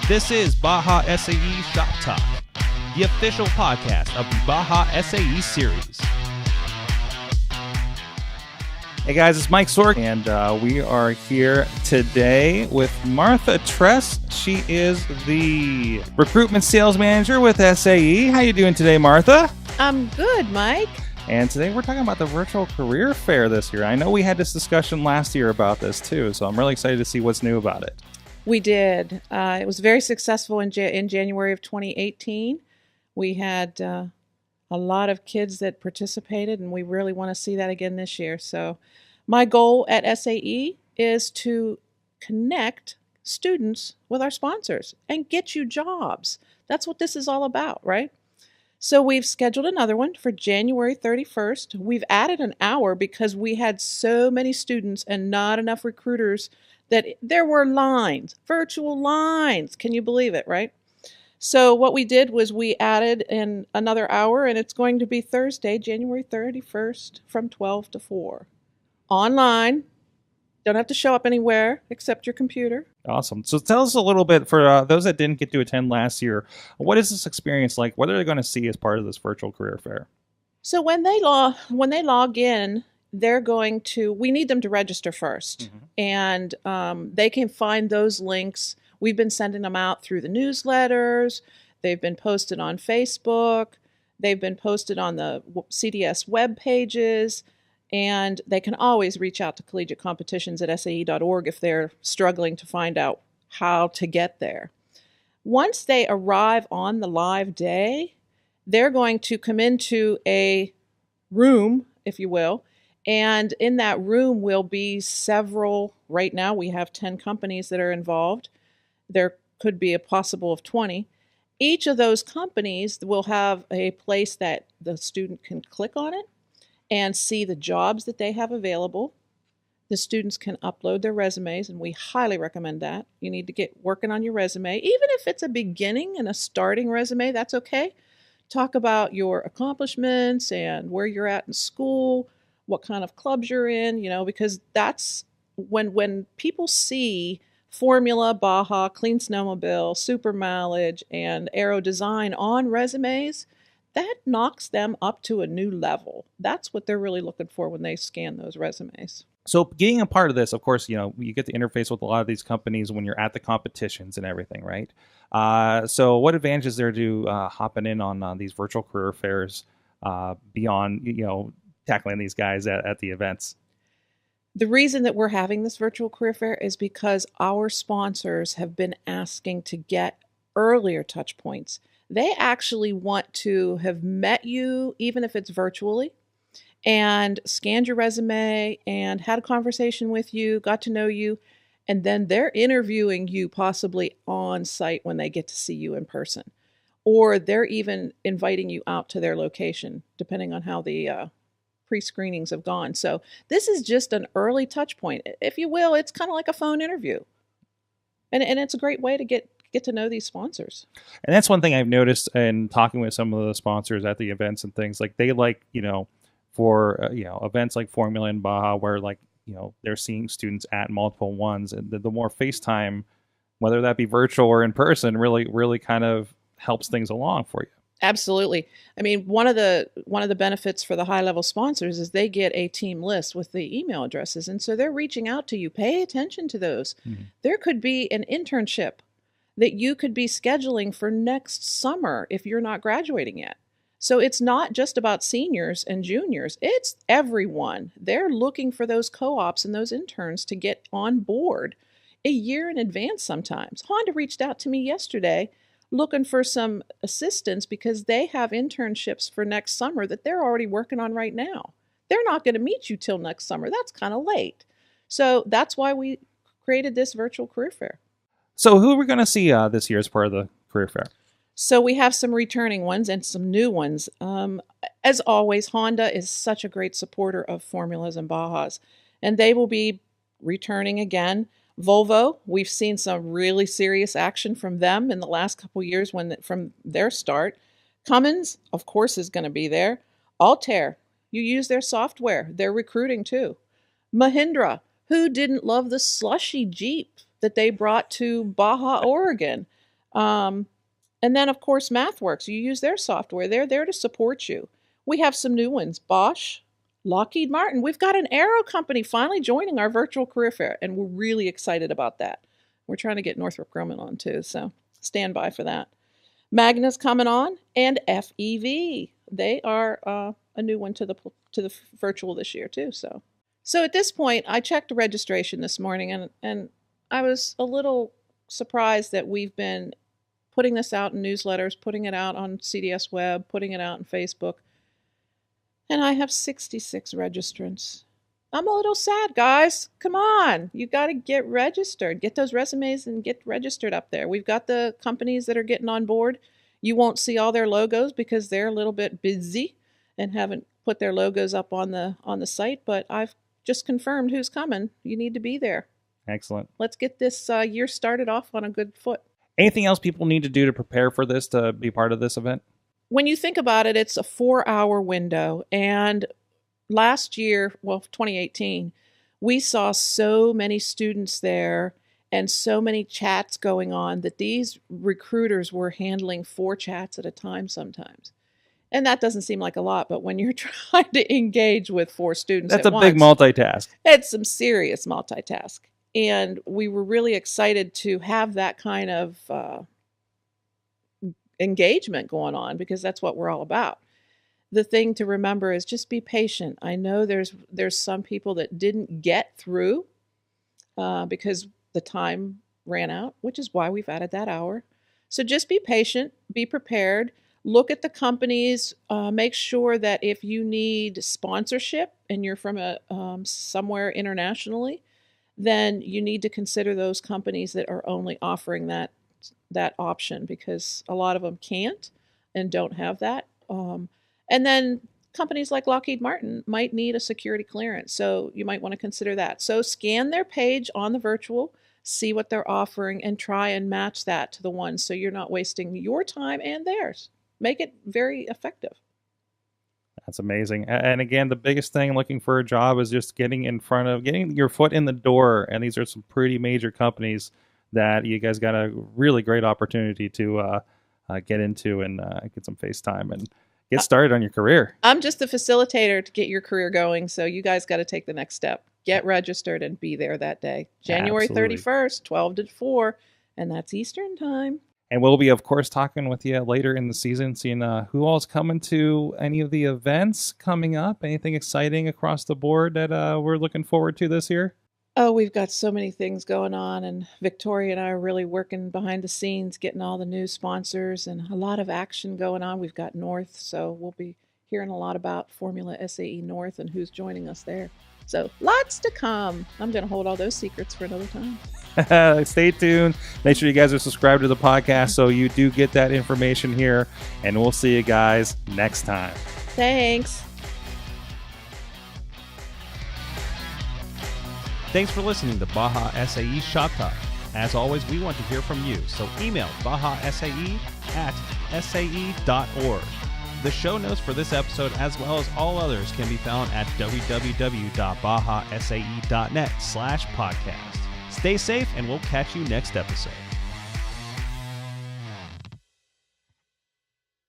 This is Baja SAE Shop Talk, the official podcast of the Baja SAE series. Hey guys, it's Mike Sork, and we are here today with Martha Tress. She is the Recruitment Sales Manager with SAE. How you doing today, Martha? I'm good, Mike. And today we're talking about the virtual career fair this year. I know we had this discussion last year about this too, so I'm really excited to see what's new about it. We did. It was very successful in January of 2018. We had a lot of kids that participated, and we really want to see that again this year. So my goal at SAE is to connect students with our sponsors and get you jobs. That's what this is all about, right? So we've scheduled another one for January 31st. We've added an hour because we had so many students and not enough recruiters that there were lines, virtual lines. Can you believe it, right? So what we did was we added in another hour, and it's going to be Thursday, January 31st from 12 to 4. Online. Don't have to show up anywhere except your computer. Awesome. So tell us a little bit, for those that didn't get to attend last year, what is this experience like? What are they going to see as part of this virtual career fair? So when they log in, we need them to register first. Mm-hmm. And they can find those links. We've been sending them out through the newsletters. They've been posted on Facebook. They've been posted on the CDS web pages. And they can always reach out to collegiate competitions at SAE.org if they're struggling to find out how to get there. Once they arrive on the live day, they're going to come into a room, if you will, and in that room will be several. Right now we have 10 companies that are involved. There could be a possible of 20. Each of those companies will have a place that the student can click on it and see the jobs that they have available. The students can upload their resumes, and we highly recommend that. You need to get working on your resume. Even if it's a beginning and a starting resume, that's okay. Talk about your accomplishments and where you're at in school, what kind of clubs you're in, because that's when people see Formula, Baja, Clean Snowmobile, Super Mileage, and Aero Design on resumes, that knocks them up to a new level. That's what they're really looking for when they scan those resumes. So being a part of this, of course, you get to interface with a lot of these companies when you're at the competitions and everything, right? So what advantages there to hopping in on these virtual career fairs beyond, tackling these guys at the events? The reason that we're having this virtual career fair is because our sponsors have been asking to get earlier touch points. They actually want to have met you, even if it's virtually, and scanned your resume and had a conversation with you, got to know you, and then they're interviewing you possibly on site when they get to see you in person. Or they're even inviting you out to their location, depending on how the pre-screenings have gone. So this is just an early touch point. If you will, it's kind of like a phone interview. And it's a great way to get to know these sponsors. And that's one thing I've noticed in talking with some of the sponsors at the events and things, like they like, for, events like Formula and Baja where they're seeing students at multiple ones, and the more FaceTime, whether that be virtual or in person, really, really kind of helps things along for you. Absolutely. I mean, one of the benefits for the high-level sponsors is they get a team list with the email addresses, and so they're reaching out to you. Pay attention to those. Mm-hmm. There could be an internship that you could be scheduling for next summer if you're not graduating yet. So it's not just about seniors and juniors. It's everyone. They're looking for those co-ops and those interns to get on board a year in advance sometimes. Honda reached out to me yesterday looking for some assistance because they have internships for next summer that they're already working on right now. They're not going to meet you till next summer. That's kind of late. So that's why we created this virtual career fair. So who are we going to see this year as part of the career fair? So we have some returning ones and some new ones. As always, Honda is such a great supporter of Formulas and Bajas, and they will be returning again. Volvo, we've seen some really serious action from them in the last couple of years from their start. Cummins, of course, is going to be there. Altair, you use their software. They're recruiting too. Mahindra, who didn't love the slushy Jeep that they brought to Baja, Oregon? And then, of course, MathWorks. You use their software. They're there to support you. We have some new ones. Bosch, Lockheed Martin. We've got an aero company finally joining our virtual career fair, and we're really excited about that. We're trying to get Northrop Grumman on, too, so stand by for that. Magna's coming on, and FEV. They are a new one to the virtual this year, too. So at this point, I checked registration this morning, and I was a little surprised that we've been putting this out in newsletters, putting it out on CDS Web, putting it out on Facebook. And I have 66 registrants. I'm a little sad, guys. Come on. You got to get registered. Get those resumes and get registered up there. We've got the companies that are getting on board. You won't see all their logos because they're a little bit busy and haven't put their logos up on the site, but I've just confirmed who's coming. You need to be there. Excellent. Let's get this year started off on a good foot. Anything else people need to do to prepare for this, to be part of this event? When you think about it, it's a 4-hour window. And last year, 2018, we saw so many students there and so many chats going on that these recruiters were handling 4 chats at a time sometimes. And that doesn't seem like a lot, but when you're trying to engage with 4 students that's at a big multitask. It's some serious multitask. And we were really excited to have that kind of engagement going on because that's what we're all about. The thing to remember is just be patient. I know there's some people that didn't get through because the time ran out, which is why we've added that hour. So just be patient, be prepared, look at the companies, make sure that if you need sponsorship and you're from somewhere internationally, then you need to consider those companies that are only offering that option because a lot of them can't and don't have that. And then companies like Lockheed Martin might need a security clearance, so you might want to consider that. So scan their page on the virtual, see what they're offering, and try and match that to the one so you're not wasting your time and theirs. Make it very effective. That's amazing. And again, the biggest thing looking for a job is just getting your foot in the door. And these are some pretty major companies that you guys got a really great opportunity to get into and get some face time and get started on your career. I'm just the facilitator to get your career going. So you guys got to take the next step. Get registered and be there that day. January 31st, 12 to 4. And that's Eastern time. And we'll be, of course, talking with you later in the season, seeing who all's coming to any of the events coming up. Anything exciting across the board that we're looking forward to this year? Oh, we've got so many things going on. And Victoria and I are really working behind the scenes, getting all the new sponsors and a lot of action going on. We've got North, so we'll be hearing a lot about Formula SAE North and who's joining us there. So lots to come. I'm going to hold all those secrets for another time. Stay tuned. Make sure you guys are subscribed to the podcast so you do get that information here. And we'll see you guys next time. Thanks. Thanks for listening to Baja SAE Shop Talk. As always, we want to hear from you, so email bajasae@sae.org. The show notes for this episode, as well as all others, can be found at www.bajasae.net/podcast. Stay safe, and we'll catch you next episode.